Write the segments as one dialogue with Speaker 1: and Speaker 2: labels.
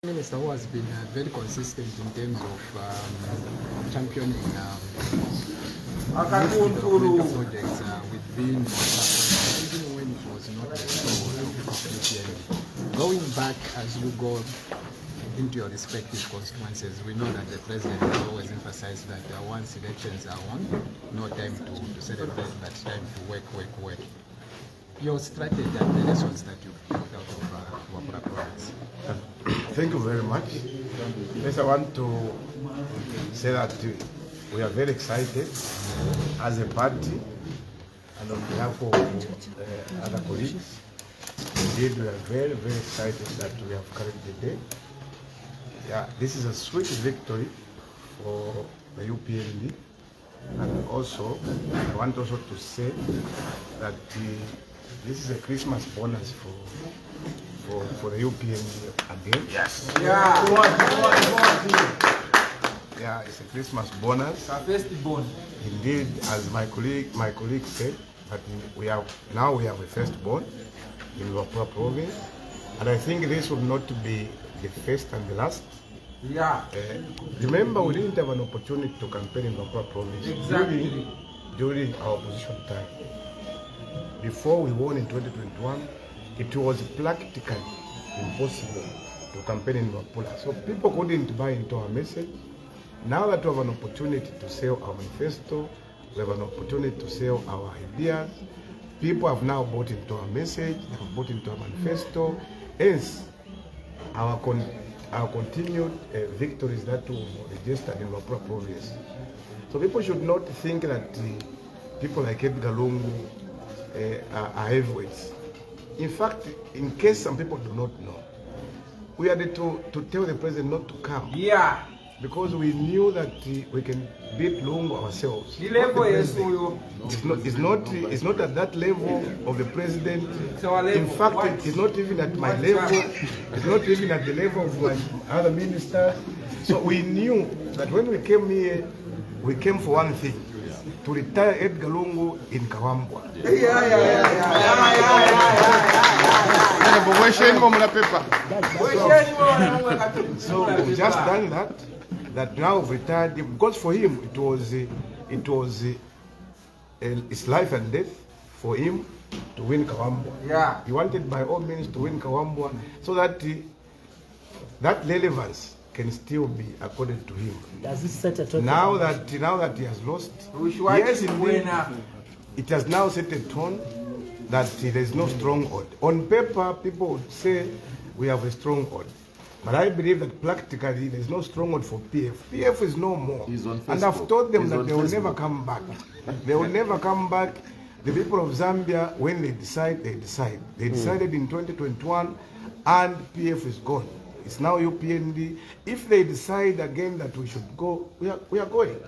Speaker 1: Minister who has been very consistent in terms of championing projects within even when it was not the stronghold of UPND. Going back as you go into your respective constituencies, we know that the president has always emphasized that once elections are on, no time to celebrate, but time to work. Your strategy and the lessons that you picked out of Kawambwa province.
Speaker 2: Thank you very much. Yes, I want to say that we are very excited as a party and on behalf of other colleagues. Indeed, we are very, very excited that we have carried the day. Yeah, this is a sweet victory for the UPND, and also I want also to say that this is a Christmas bonus for the UPND again. Yes. Yeah. Yeah, it's a Christmas bonus.
Speaker 3: Our first born.
Speaker 2: Indeed, as my colleague said, that we have a firstborn in Kawambwa province, and I think this will not be the first and the last.
Speaker 3: Yeah.
Speaker 2: Remember, we didn't have an opportunity to campaign in Kawambwa province.
Speaker 3: Exactly.
Speaker 2: During our opposition time. Before we won in 2021, it was practically impossible to campaign in Kawambwa. So people couldn't buy into our message. Now that we have an opportunity to sell our manifesto, we have an opportunity to sell our ideas, people have now bought into our message, they have bought into our manifesto. Hence, our continued victories that we registered in Kawambwa province. So people should not think that people like Lungu are heavyweights. In fact, in case some people do not know, we had to tell the president not to come.
Speaker 3: Yeah.
Speaker 2: Because we knew that we can beat Lungu ourselves.
Speaker 3: The level
Speaker 2: it's not at that level of the president.
Speaker 3: It's our level.
Speaker 2: In fact, it's not even at my level. It's not even at the level of my other ministers. So we knew that when we came here, we came for one thing: to retire Edgar Lungu in Kawambwa. So we just done that. That now we've retired him, because for him it was it's life and death for him to win Kawambwa.
Speaker 3: Yeah.
Speaker 2: He wanted by all means to win Kawambwa so that that relevance can still be accorded to him.
Speaker 4: Does this set a tone?
Speaker 2: Now that he has lost, yes, indeed, it has now set a tone that there is no stronghold. On paper, people would say we have a stronghold. But I believe that practically there is no stronghold for PF. PF is no more. And I've told them that they will never come back. They will never come back. The people of Zambia, when they decide, they decide. They decided in 2021 and PF is gone. It's now UPND. If they decide again that we should go, we are going.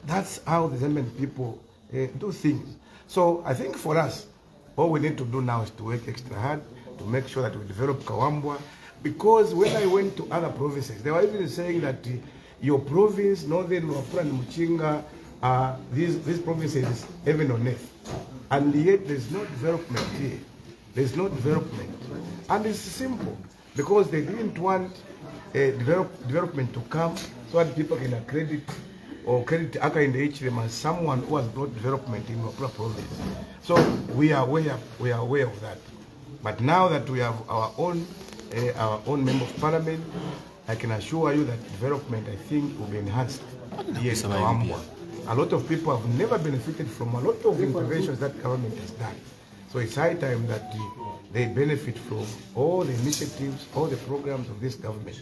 Speaker 2: That's how the Zambian people do things. So I think for us, all we need to do now is to work extra hard to make sure that we develop Kawambwa. Because when I went to other provinces, they were even saying that your province, Northern Luapula and Muchinga, these provinces, heaven on earth. And yet there's no development here. There's no development. And it's simple, because they didn't want development to come so that people can accredit or credit Aka in the HM as someone who has brought development in Luapula province. So we are aware of that. But now that we have our own member of parliament, I can assure you that development, I think, will be enhanced here in Kawambwa. A lot of people have never benefited from a lot of interventions that government has done. So it's high time that they benefit from all the initiatives, all the programs of this government.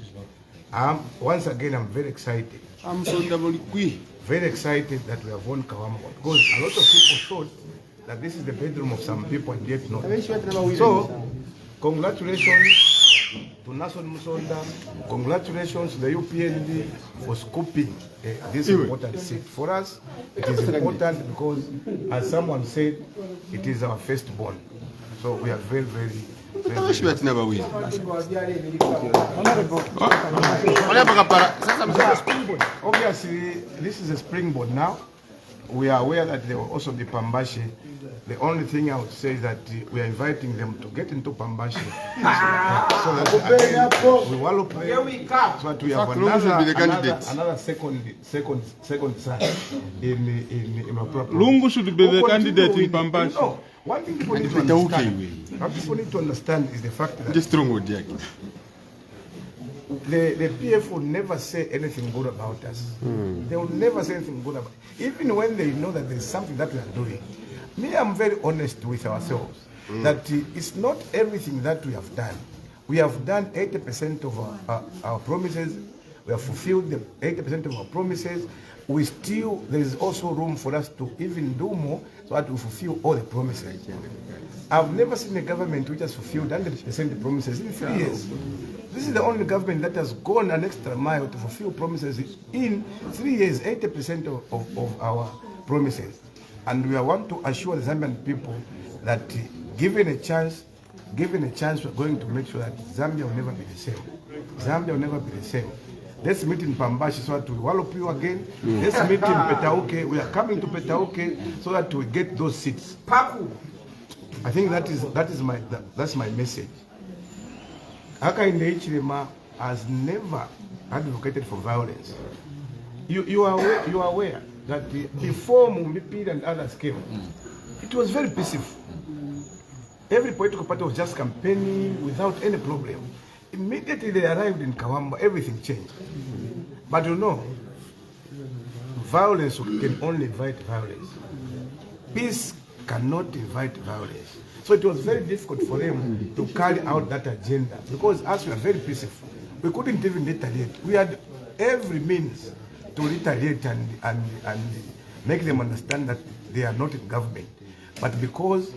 Speaker 2: Once again, I'm very excited. Very excited that we have won Kawambwa, because a lot of people thought that this is the bedroom of some people and yet not. So, congratulations to Nason Musonda, congratulations to the UPND for scooping this important seat. For us, it is important because, as someone said, it is our firstborn. So we are very, very, very obviously, this is a springboard now. we are aware that there will also be Pambashi. The only thing I would say is that we are inviting them to get into Pambashi. So that we wallow play,
Speaker 3: Here we come.
Speaker 2: so that we have
Speaker 4: Lungu should be the candidate.
Speaker 2: another second son in our proper.
Speaker 4: Lungu should be the candidate in Pambashi.
Speaker 2: No, one thing people need to understand is the fact that
Speaker 4: Just strong with Jack.
Speaker 2: the PF will never say anything good about us. They will never say anything good about us. Even when they know that there is something that we are doing. Me, I'm very honest with ourselves. That it's not everything that we have done. We have done 80% of our promises. We have fulfilled the 80% of our promises. We still, there is also room for us to even do more so that we fulfill all the promises. I've never seen a government which has fulfilled 100% the promises in 3 years. This is the only government that has gone an extra mile to fulfill promises in 3 years, 80% of our promises. And we want to assure the Zambian people that given a chance, we're going to make sure that Zambia will never be the same. Zambia will never be the same. Let's meet in Pambashi so that we wallop you again. Let's meet in Petauke. We are coming to Petauke so that we get those seats.
Speaker 3: Paku.
Speaker 2: I think that's my message. Hakainde Hichilema has never advocated for violence. You are aware that before Mumbipid and others came, it was very peaceful. Every political party was just campaigning without any problem. Immediately they arrived in Kawambwa, everything changed. But you know, violence can only invite violence. Peace cannot invite violence. So it was very difficult for them to carry out that agenda because as we are very peaceful, we couldn't even retaliate. We had every means to retaliate and make them understand that they are not in government. But because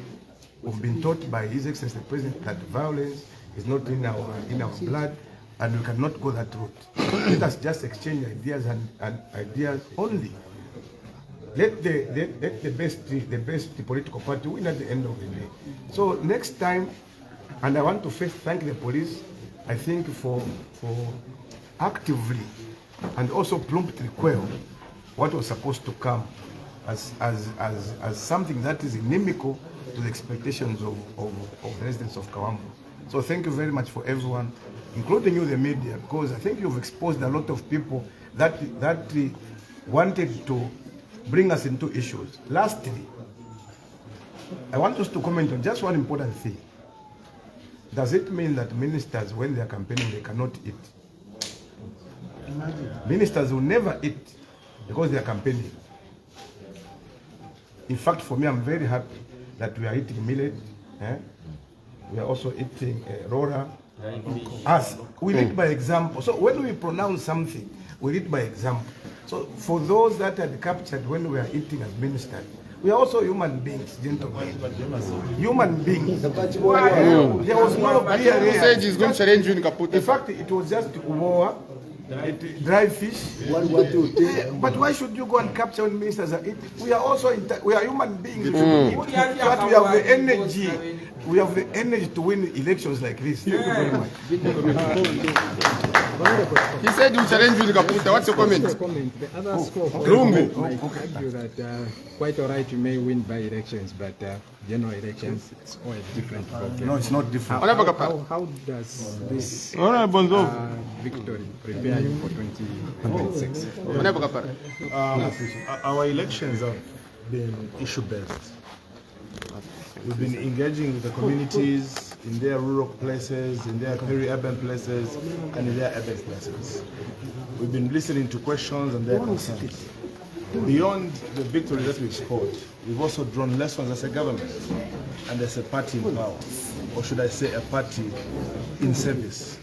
Speaker 2: we've been taught by His Excellency the President that violence is not in our blood and we cannot go that route. Let us just exchange ideas and ideas only. Let the best political party win at the end of the day. So next time, and I want to first thank the police, I think for actively and also promptly quell what was supposed to come as something that is inimical to the expectations of the residents of Kawambwa. So thank you very much for everyone, including you, the media, because I think you've exposed a lot of people that wanted to bring us into issues. Lastly, I want us to comment on just one important thing. Does it mean that ministers, when they are campaigning, they cannot eat? Ministers will never eat because they are campaigning. In fact, for me, I'm very happy that we are eating millet. We are also eating rora. Us, we lead by example. So when we pronounce something, we lead by example. So for those that are captured when we are eating as ministers, we are also human beings, gentlemen. Human beings. There was no beer there.
Speaker 4: Said he's going to challenge you in Kapute.
Speaker 2: In fact, it was just war, dry fish. But why should you go and capture when ministers are eating? We are also we are human beings. But we have the energy. We have the energy to win elections like this. Thank you very much.
Speaker 4: He said he will challenge you in Kapute. What's your comment?
Speaker 1: The other score
Speaker 4: Lungu.
Speaker 1: might argue that quite all right, you may win by elections, but general elections, it's all different.
Speaker 2: No, it's not different.
Speaker 1: How does this victory prepare you for 2026?
Speaker 5: Our elections have been issue-based. We've been engaging with the communities in their rural places, in their peri-urban places, and in their urban places. We've been listening to questions and their concerns. Beyond the victory that we've scored, we've also drawn lessons as a government and as a party in power, or should I say a party in service,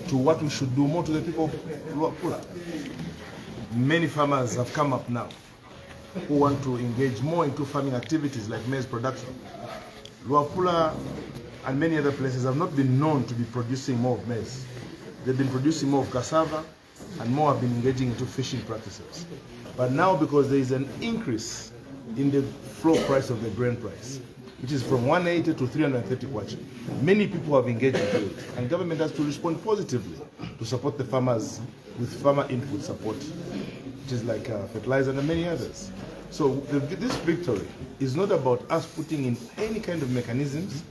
Speaker 5: to what we should do more to the people of Luapula. Many farmers have come up now who want to engage more into farming activities like maize production. Luapula and many other places have not been known to be producing more of maize. They've been producing more of cassava and more have been engaging into fishing practices. But now, because there is an increase in the floor price of the grain price, which is from 180 to 330 kwacha, many people have engaged into it, and government has to respond positively to support the farmers with farmer input support, which is like fertilizer and many others. So this victory is not about us putting in any kind of mechanisms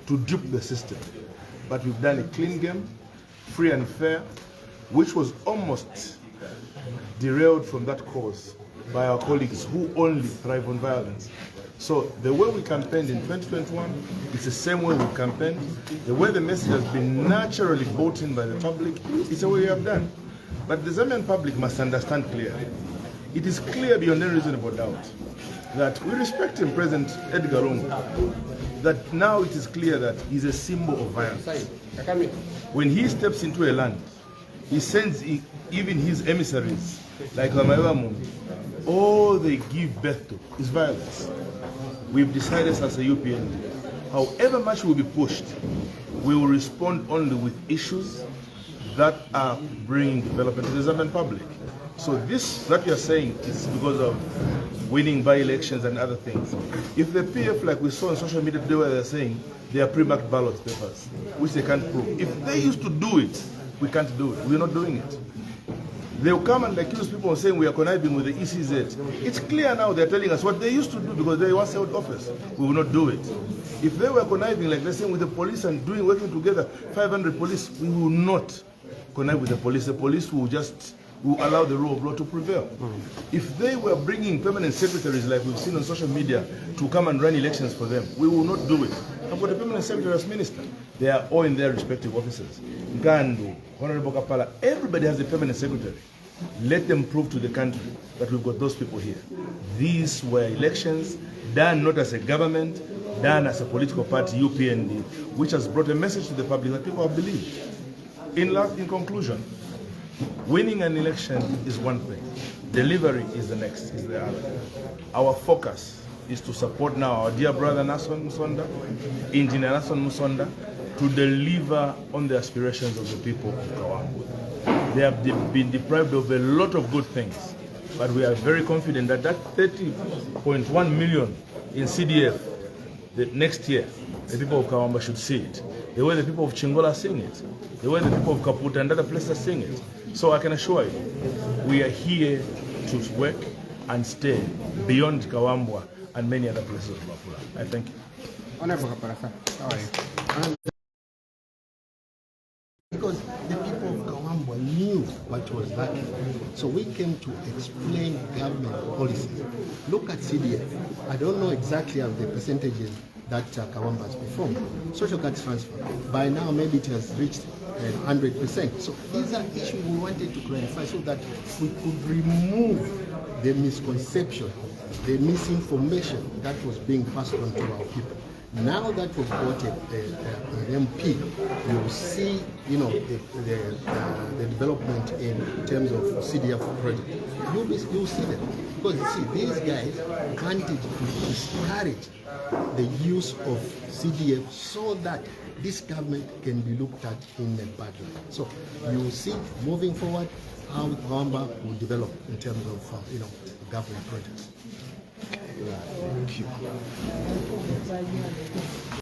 Speaker 5: to dupe the system, but we've done a clean game, free and fair, which was almost derailed from that cause by our colleagues who only thrive on violence. So the way we campaigned in 2021 is the same way we campaigned. The way the message has been naturally bought in by the public is the way we have done. But the Zambian public must understand clearly. It is clear beyond any reasonable doubt that we respect him, President Edgar Lungu, that now it is clear that he's a symbol of violence. When he steps into a land, he sends even his emissaries, like Kawambwa, all they give birth to is violence. We've decided as a UPN, however much will be pushed, we will respond only with issues that are bringing development to the Zambian public. So this that you're saying is because of winning by-elections and other things. If the PF, like we saw on social media today, where they're saying they are pre-marked ballot papers, which they can't prove. If they used to do it, we can't do it. We're not doing it. They'll come and accuse people of saying we are conniving with the ECZ. It's clear now they're telling us what they used to do because they once held office. We will not do it. If they were conniving, like they're saying, with the police and working together, 500 police, we will not connive with the police. The police will allow the rule of law to prevail. If they were bringing permanent secretaries like we've seen on social media to come and run elections for them, we will not do it. I've got a permanent secretary as minister. They are all in their respective offices. Nkandu, Honorable Kapala, everybody has a permanent secretary. Let them prove to the country that we've got those people here. These were elections done not as a government, done as a political party, UPND, which has brought a message to the public that people have believed. In conclusion, winning an election is one thing. Delivery is the next, is the other. Our focus is to support now our dear brother Nason Musonda, Engineer Nason Musonda, to deliver on the aspirations of the people of Kawambwa. They have been deprived of a lot of good things, but we are very confident that that 30.1 million in CDF, the next year, the people of Kawambwa should see it. The way the people of Chingola are seeing it, the way the people of Kaputa and other places are seeing it. So I can assure you, we are here to work and stay beyond Kawambwa and many other places of Bafula. I thank you.
Speaker 1: Honorable Kaparasa, how are you?
Speaker 6: Because the people of Kawambwa knew what was lacking. So we came to explain government policies. Look at CDF. I don't know exactly of the percentages that Kawambwa has performed. Social card transfer, by now maybe it has reached 100%. So these are issues we wanted to clarify so that we could remove the misconception, the misinformation that was being passed on to our people. Now that we've got an MP, you'll see, the development in terms of CDF project. You'll see them because you see these guys wanted to discourage the use of CDF so that this government can be looked at in a bad way. So you'll see moving forward how Kawambwa will develop in terms of government projects.
Speaker 5: Thank you.